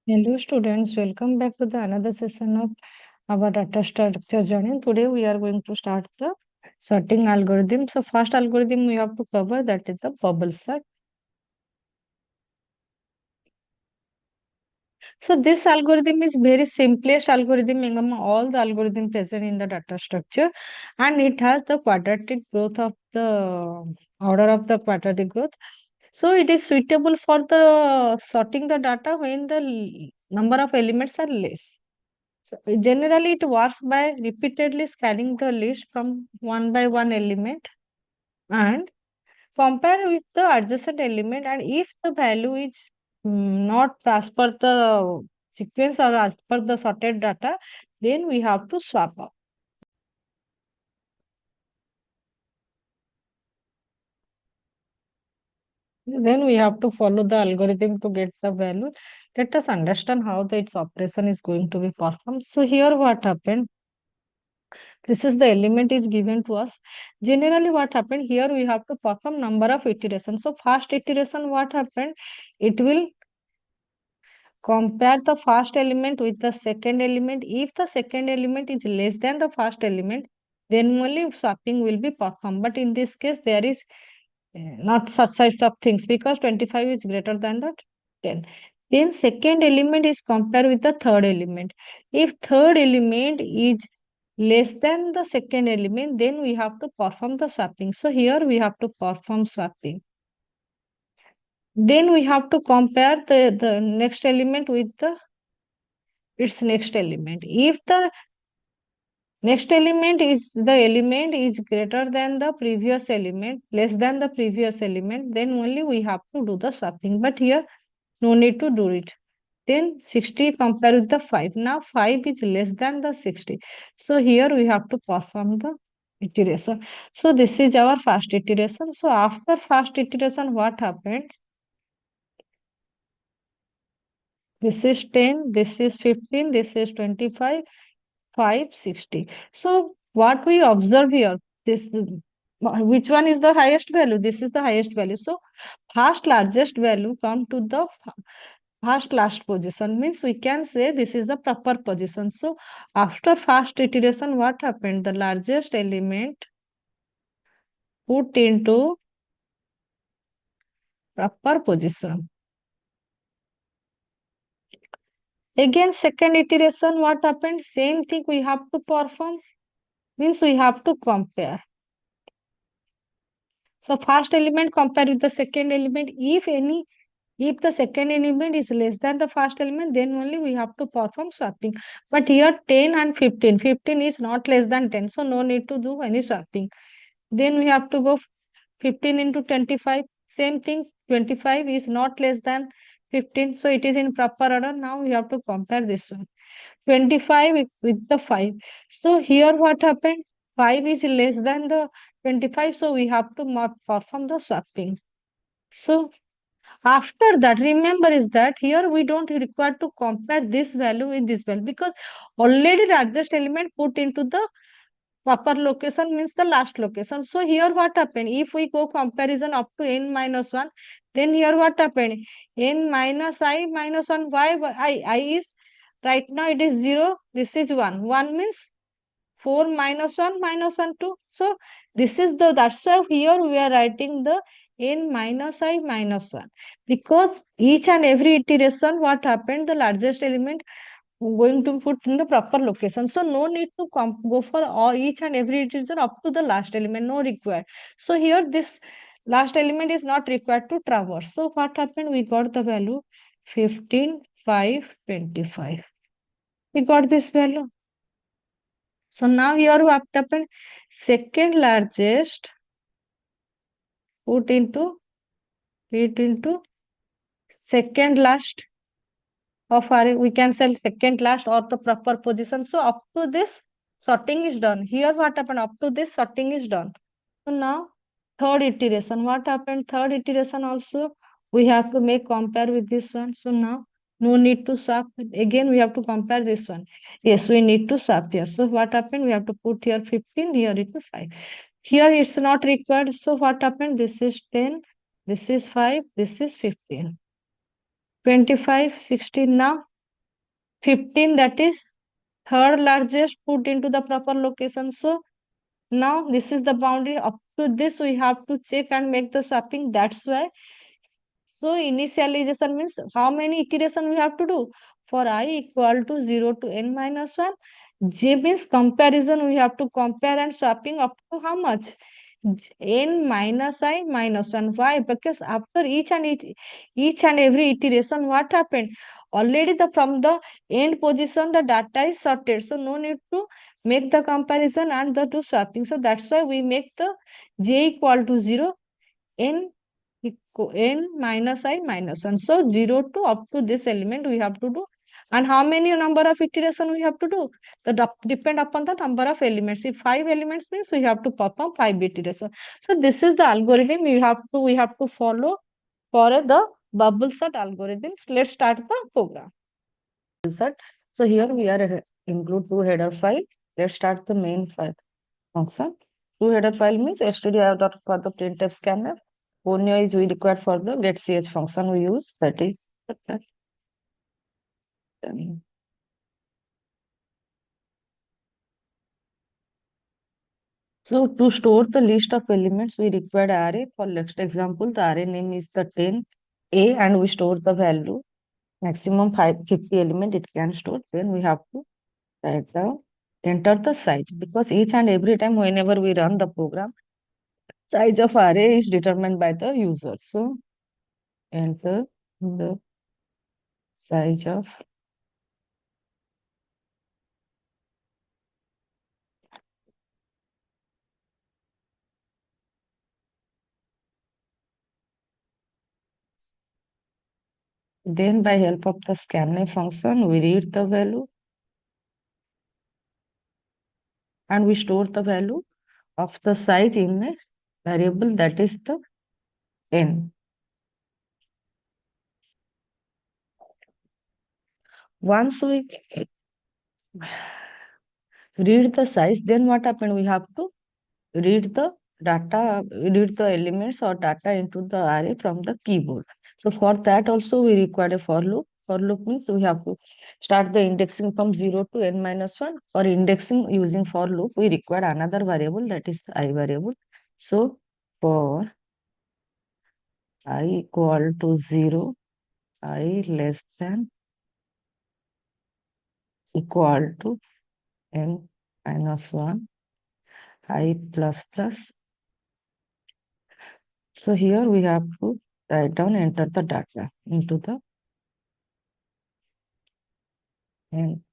Hello students, welcome back to the another session of our data structure journey. Today we are going to start the sorting algorithm. So first algorithm we have to cover, that is the bubble sort. So this algorithm is very simplest algorithm among all the algorithm present in the data structure, and it has the quadratic growth of the order of the quadratic growth. So it is suitable for the sorting the data when the number of elements are less. So generally, it works by repeatedly scanning the list from one by one element and compare with the adjacent element. And if the value is not as per the sequence or as per the sorted data, then we have to swap out. Then we have to follow the algorithm to get the value. Let us understand how its operation is going to be performed. So here what happened? This is the element is given to us. Generally what happened here, we have to perform number of iterations. So first iteration what happened, it will compare the first element with the second element. If the second element is less than the first element, then only swapping will be performed. But in this case there is not such types of things, because 25 is greater than the 10. Then second element is compared with the third element. If third element is less than the second element, then we have to perform the swapping. So here we have to perform swapping. Then we have to compare the next element with the its next element. If the next element is greater than the previous element, less than the previous element, then only we have to do the swapping. But here no need to do it. Then 60 compare with the 5. Now 5 is less than the 60. So here we have to perform the iteration. So this is our first iteration. So after first iteration, what happened? This is 10, this is 15, this is 25, 5, 60. So what we observe here, this which one is the highest value? This is the highest value. So first largest value come to the first last position, means we can say this is the proper position. So after first iteration, what happened? The largest element put into proper position. Again, second iteration, what happened? Same thing we have to perform, means we have to compare. So first element compare with the second element. If the second element is less than the first element, then only we have to perform swapping. But here 10 and 15. 15 is not less than 10. So no need to do any swapping. Then we have to go 15 into 25. Same thing. 25 is not less than 15. So it is in proper order. Now we have to compare this one. 25 with the 5. So here what happened? 5 is less than the 25. So we have to perform the swapping. So after that, remember is that here we don't require to compare this value with this value, because already largest element put into the proper location, means the last location. So here what happened? If we go comparison up to n minus 1, then here what happened? N minus I minus 1, I is right now it is 0, this is 1. 1 means 4 minus 1 minus 1 2. So this is that's why here we are writing the n minus I minus 1, because each and every iteration what happened, the largest element going to put in the proper location. So no need to go for all each and every iteration up to the last element, no required. So here this last element is not required to traverse. So what happened? We got the value 15 5 25. We got this value. So now here what happened? Second largest put into it into second last of our, we can say second last or the proper position. So up to this sorting is done. Here what happened? Up to this sorting is done. So now third iteration. What happened? Third iteration also we have to make compare with this one. So now no need to swap. Again we have to compare this one. Yes, we need to swap here. So what happened? We have to put here 15, here it is 5. Here it's not required. So what happened? This is 10, this is 5, this is 15. 25, 16 now. 15, that is third largest, put into the proper location. So now this is the boundary. Up to this we have to check and make the swapping. That's why. So initialization means how many iteration we have to do. For I equal to 0 to n minus 1. J means comparison. We have to compare and swapping up to how much? N minus I minus 1. Why? Because after each and every iteration, what happened? Already from the end position, the data is sorted. So no need to make the comparison and the do swapping. So that's why we make the J equal to 0, n n minus I minus 1. So 0 to up to this element we have to do. And how many number of iteration we have to do? Depend upon the number of elements. If 5 elements means we have to perform 5 iteration. So this is the algorithm we have to follow for the bubble sort algorithms. Let's start the program. Sort. So here we are include two header file. Let's start the main file function. Two header file means stdio dot for the printf scanner. Only is we required for the getch function we use, that is that. So to store the list of elements, we require array. For next example, the array name is the 10a and we store the value maximum 50 element it can store. Then we have to write down, enter the size, because each and every time whenever we run the program, size of array is determined by the user. So enter the size of then by help of the scanf function, we read the value and we store the value of the size in a variable, that is the n. Once we read the size, then what happened? We have to read the read the elements or data into the array from the keyboard. So for that also we require a for loop. For loop means we have to start the indexing from 0 to n minus 1, or indexing using for loop. We require another variable, that is I variable. So for I equal to 0, I less than equal to n minus 1, I plus plus. So here we have to write down, enter the data into the n.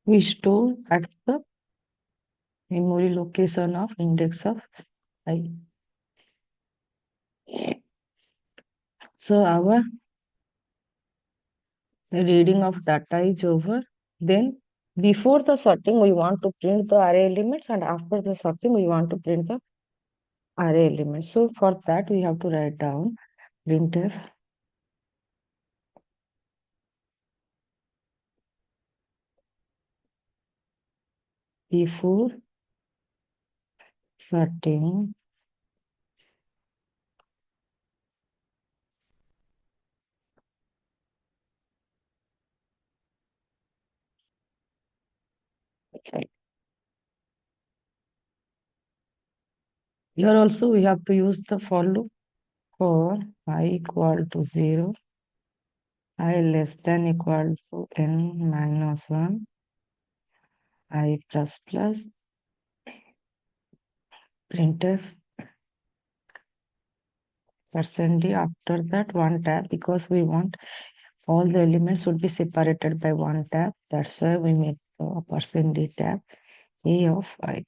We store at the memory location of index of I. So our reading of data is over. Then before the sorting, we want to print the array elements, and after the sorting, we want to print the array elements. So for that, we have to write down printf before sorting here also we have to use the for loop. For I equal to 0, I less than equal to n minus 1, I plus plus, printf %d, after that one tab, because we want all the elements should be separated by one tab. That's why we make a %d tab a of I.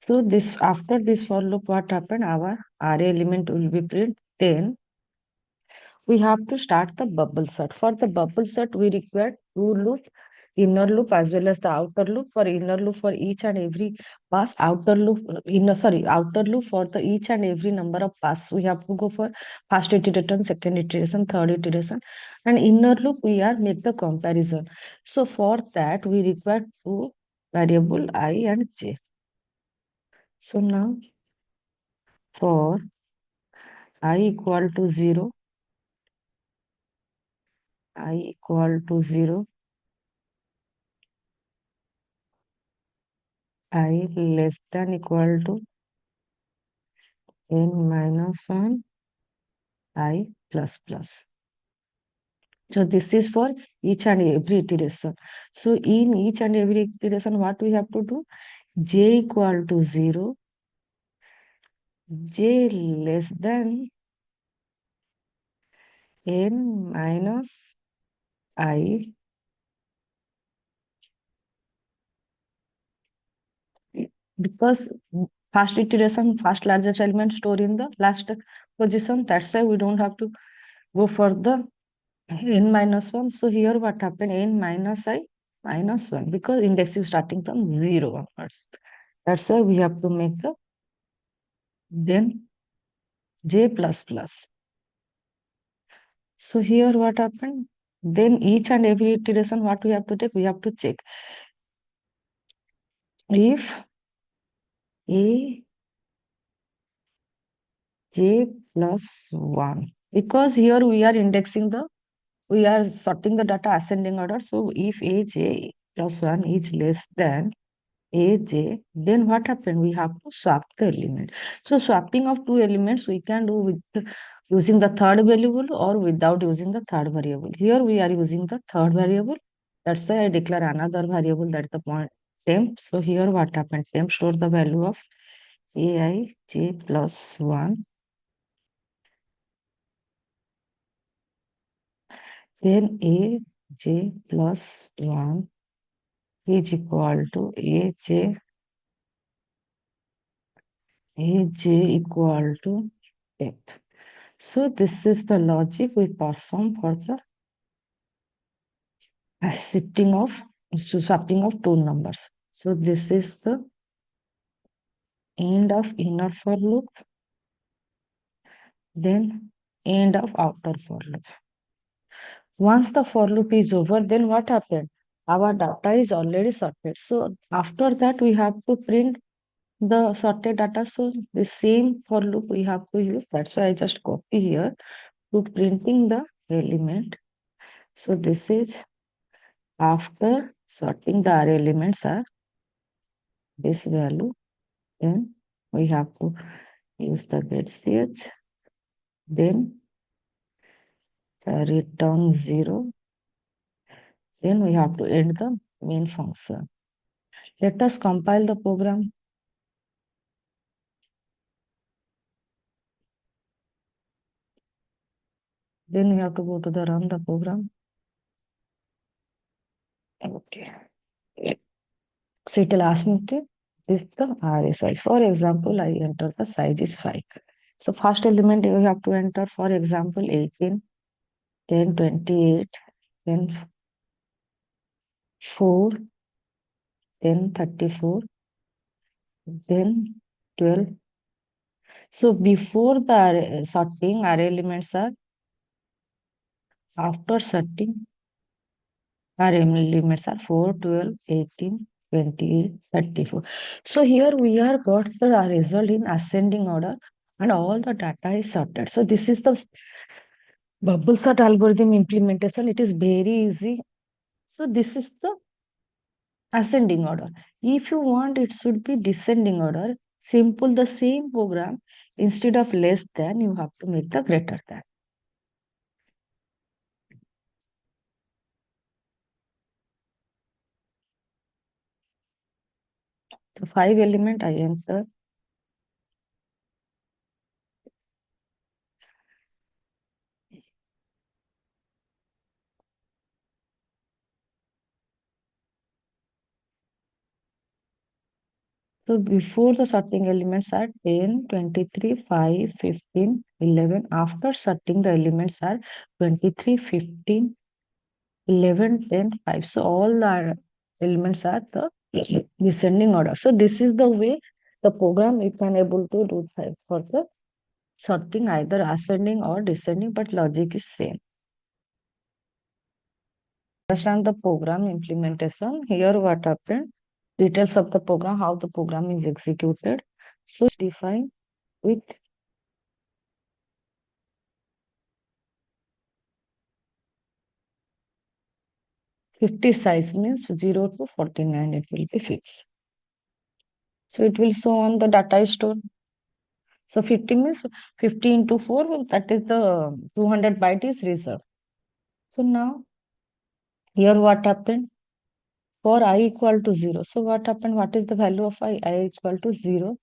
So this, after this for loop, what happened? Our array element will be print 10. we have to start the bubble sort. For the bubble sort, we require two loop, inner loop as well as the outer loop. For inner loop, for each and every pass, outer loop, outer loop for the each and every number of pass. We have to go for first iteration, second iteration, third iteration, and inner loop we are make the comparison. So for that, we require two variable I and j. So now for I equal to 0, I equal to 0, I less than equal to n minus 1, I plus plus. So this is for each and every iteration. So in each and every iteration, what we have to do? J equal to 0, J less than n minus I, because first iteration, first largest element store in the last position. That's why we don't have to go for the n minus 1. So here what happened? N minus I minus 1, because index is starting from 0 onwards. That's why we have to make the then j plus plus. So here what happened? Then each and every iteration, what we have to take? We have to check if a j plus 1, because here we are indexing the, we are sorting the data ascending order. So if a j plus 1 is less than aj, then what happened? We have to swap the element. So swapping of two elements we can do with using the third variable or without using the third variable. Here we are using the third variable. That's why I declare another variable, that the point temp. So here what happened? Temp store the value of ai j plus 1. Then a j plus 1 is equal to aj equal to temp. So this is the logic we perform for the shifting of, swapping of two numbers. So this is the end of inner for loop, then end of outer for loop. Once the for loop is over, then what happened? Our data is already sorted. So after that, we have to print the sorted data. So the same for loop we have to use. That's why I just copy here to printing the element. So this is after sorting the R elements are this value, then we have to use the get ch, then return 0, then we have to end the main function. Let us compile the program. Then we have to go to the run the program. Okay. So it will ask me to this the array size. For example, I enter the size is 5. So first element you have to enter, for example, 18, then 28, then 4, then 34, then 12. So before the sorting, array elements are, after sorting, array elements are 4, 12, 18, 28, 34. So here we are got the result in ascending order and all the data is sorted. So this is the bubble sort algorithm implementation. It is very easy. So this is the ascending order. If you want, it should be descending order. Simple, the same program, instead of less than, you have to make the greater than. So 5 element I enter. So before the sorting elements are 10, 23, 5, 15, 11. After sorting the elements are 23, 15, 11, 10, 5. So all the elements are the descending order. So this is the way the program you can able to do for the sorting either ascending or descending, but logic is same. Understand the program implementation. Here what happened? Details of the program, how the program is executed. So it's defined with 50 size means 0 to 49 it will be fixed. So it will show on the data store. So 50 means 50 into 4, that is the 200 byte is reserved. So now here what happened? For I equal to 0. So what happened? What is the value of I? I equal to 0.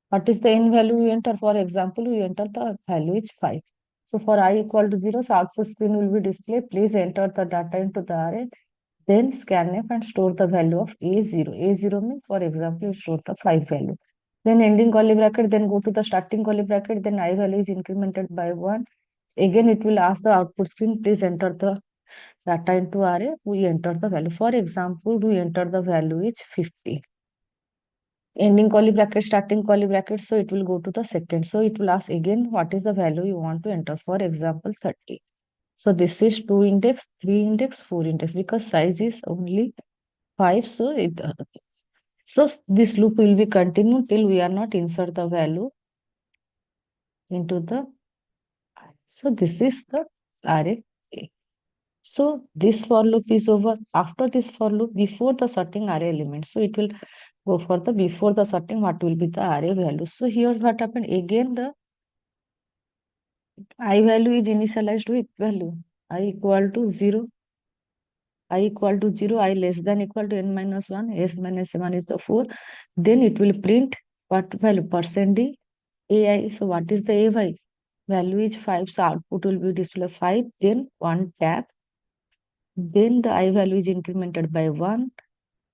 What is the n value we enter? For example, we enter the value is 5. So for I equal to 0, so output screen will be displayed. Please enter the data into the array. Then scanf and store the value of A0. A0 means, for example, you store the 5 value. Then ending curly bracket, then go to the starting curly bracket, then I value is incremented by 1. Again, it will ask the output screen, please enter the data into array. We enter the value. For example, we enter the value is 50. Ending curly bracket, starting curly bracket, so it will go to the second. So it will ask again, what is the value you want to enter? For example, 30. So this is 2 index, 3 index, 4 index, because size is only 5. So this loop will be continued till we are not insert the value into the. So this is the array A. So this for loop is over. After this for loop, before the sorting array element, so it will go for the before the sorting, what will be the array value. So here what happened? Again the I value is initialized with value I equal to 0. I equal to 0, I less than equal to n minus 1, s minus 1 is the 4. Then it will print what value? Percent D AI. So what is the AY? Value is 5. So output will be display 5. Then 1 tab. Then the I value is incremented by 1.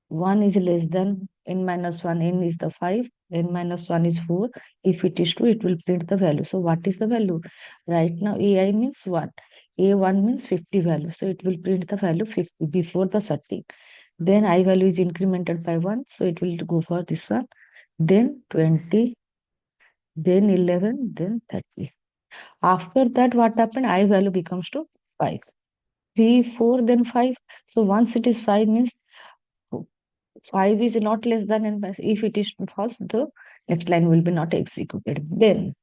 1 is less than n minus 1. N is the 5. N minus 1 is 4. If it is 2, it will print the value. So what is the value? Right now AI means what? A1 means 50 value. So it will print the value 50 before the setting. Then I value is incremented by 1. So it will go for this one. Then 20. Then 11. Then 30. After that, what happened? I value becomes to 5. 3, 4, then 5. So once it is 5 means 5 is not less than n. If it is false, the next line will be not executed. Then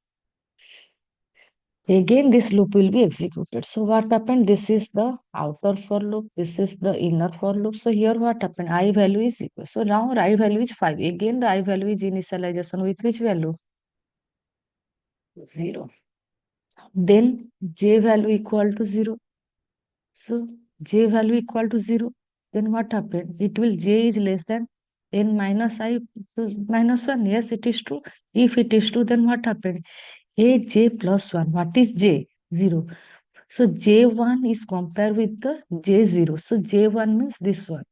again this loop will be executed. So what happened? This is the outer for loop. This is the inner for loop. So here what happened? I value is equal. So now I value is 5. Again the I value is initialization with which value? 0. Then j value equal to 0. So j value equal to 0. Then what happened? It will j is less than n minus I minus 1. Yes, it is true. If it is true, then what happened? A j plus 1. What is j? 0. So j1 is compared with the j0. So j1 means this one.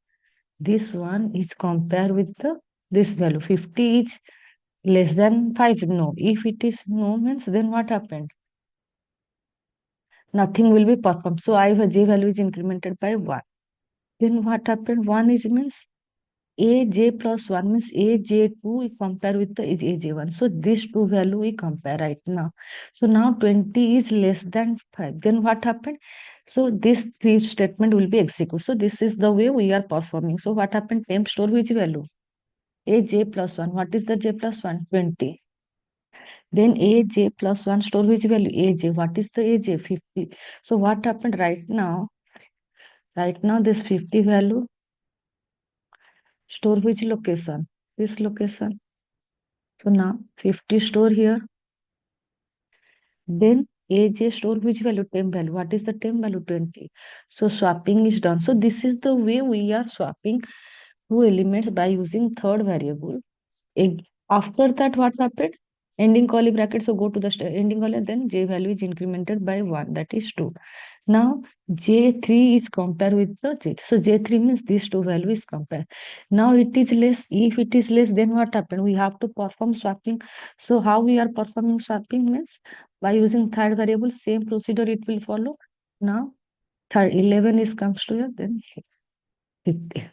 This one is compared with the this value. 50 is less than 5. No. If it is no means then what happened? Nothing will be performed. So I j value is incremented by 1. Then what happened? 1 is means aj plus 1 means aj2 we compare with the aj1. So these two value we compare right now. So now 20 is less than 5. Then what happened? So this three statement will be executed. So this is the way we are performing. So what happened? Temp store which value? aj plus 1. What is the j plus 1? 20. Then aj plus 1 store which value? aj. What is the aj? 50. So what happened right now? Right now this 50 value store which location? This location. So now 50 store here. Then aj store which value? Temp value. What is the temp value? 20. So swapping is done. So this is the way we are swapping two elements by using third variable. After that, what happened? ending curly bracket, so go to the ending curly, then j value is incremented by 1, that is 2. Now j3 is compared with the j. So j3 means these two values compared. Now it is less. If it is less, then what happened? We have to perform swapping. So how we are performing swapping means by using third variable, same procedure it will follow. Now third 11 is comes to here, then 50.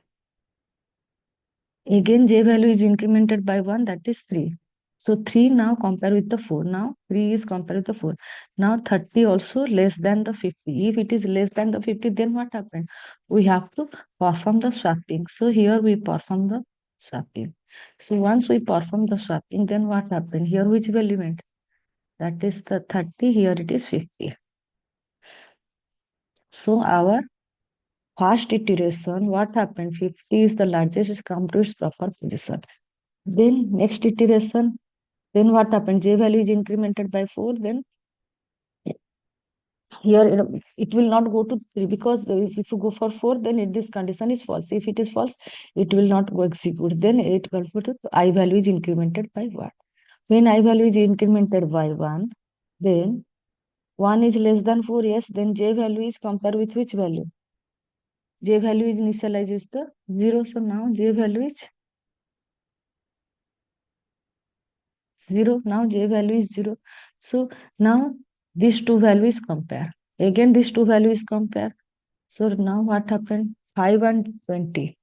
Again, j value is incremented by 1, that is 3. So 3 now compare with the 4. Now 3 is compared with the 4. Now 30 also less than the 50. If it is less than the 50, then what happened? We have to perform the swapping. So here we perform the swapping. So once we perform the swapping, then what happened? Here which value went? That is the 30, here it is 50. So our first iteration, what happened? 50 is the largest, is come to its proper position. Then next iteration, then what happened? J value is incremented by 4. Then here it will not go to 3 because if you go for 4, then this condition is false. If it is false, it will not go execute. Then it will put I value is incremented by 1. When I value is incremented by 1, then 1 is less than 4, yes, then J value is compared with which value? J value is initialized with the 0. So now J value is 0. Now J value is 0. So now these two values compare. Again, these two values compare. So now what happened? 5 and 20.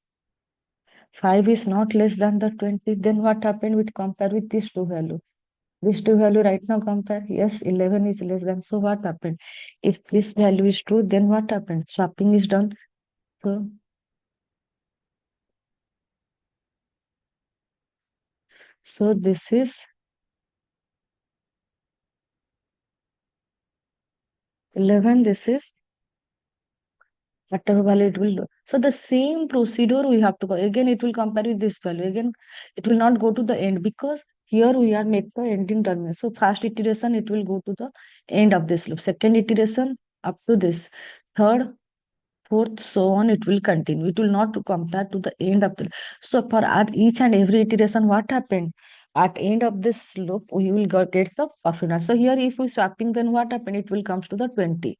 5 is not less than the 20. Then what happened? We compare with these two value. These two value right now compare. Yes, 11 is less than. So what happened? If this value is true, then what happened? Swapping is done. So this is 11. This is whatever value it will do. So the same procedure we have to go. Again, it will compare with this value. Again, it will not go to the end because here we are make the ending terminal. So first iteration, it will go to the end of this loop. Second iteration up to this. Third, fourth, so on, it will continue. It will not compare to the end of the. So for at each and every iteration, what happened? At end of this loop, we will get the performance. So here, if we swapping, then what happened? It will comes to the 20.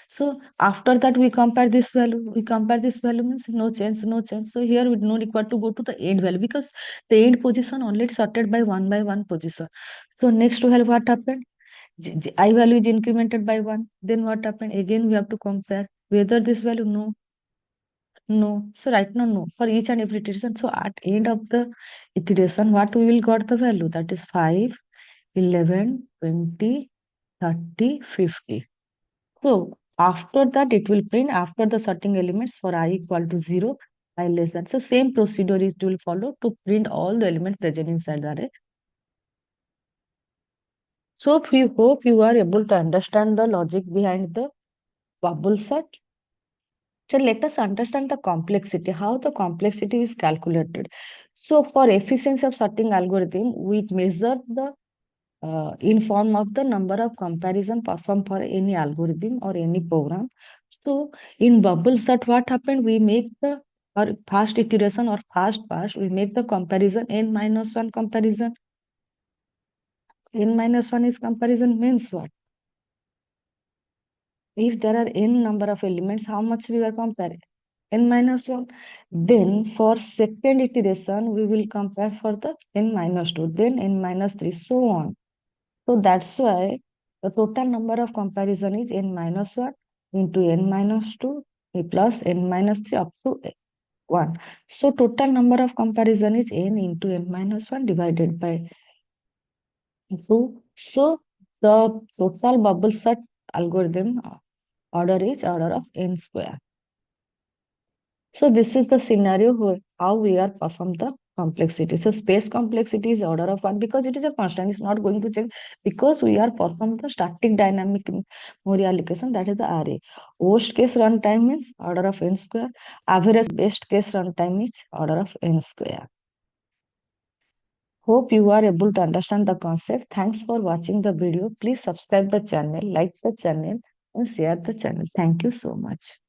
So after that, we compare this value. We compare this value means no change, no change. So here we no require to go to the end value because the end position only sorted by one position. So next value, what happened? I value is incremented by 1. Then what happened? Again, we have to compare whether this value, no, no. So right now, no. For each and every iteration. So at end of the iteration, what we will got the value? That is 5, 11, 20, 30, 50. So after that, it will print after the sorting elements for I equal to 0, I less than. So same procedure it will follow to print all the elements present inside the array. So we hope you are able to understand the logic behind the bubble set. So let us understand the complexity, how the complexity is calculated. So for efficiency of sorting algorithm, we measure the in form of the number of comparison performed for any algorithm or any program. So in bubble sort, what happened? We make the or fast iteration or fast pass, we make the comparison n minus 1 comparison. N minus 1 is comparison means what? If there are n number of elements, how much we are comparing? N minus 1. Then for second iteration, we will compare for the n minus 2, then n minus 3, so on. So that's why the total number of comparison is n minus 1 into n minus 2 plus n minus 3 up to 1. So total number of comparison is n into n minus 1 divided by 2. So the total bubble set algorithm order is order of n square. So this is the scenario where how we are perform the complexity. So space complexity is order of 1 because it is a constant. It's not going to change because we are perform the static dynamic memory allocation, that is the array. Worst case runtime means order of n square. Average best case runtime is order of n square. Hope you are able to understand the concept. Thanks for watching the video. Please subscribe the channel, like the channel and share the channel. Thank you so much.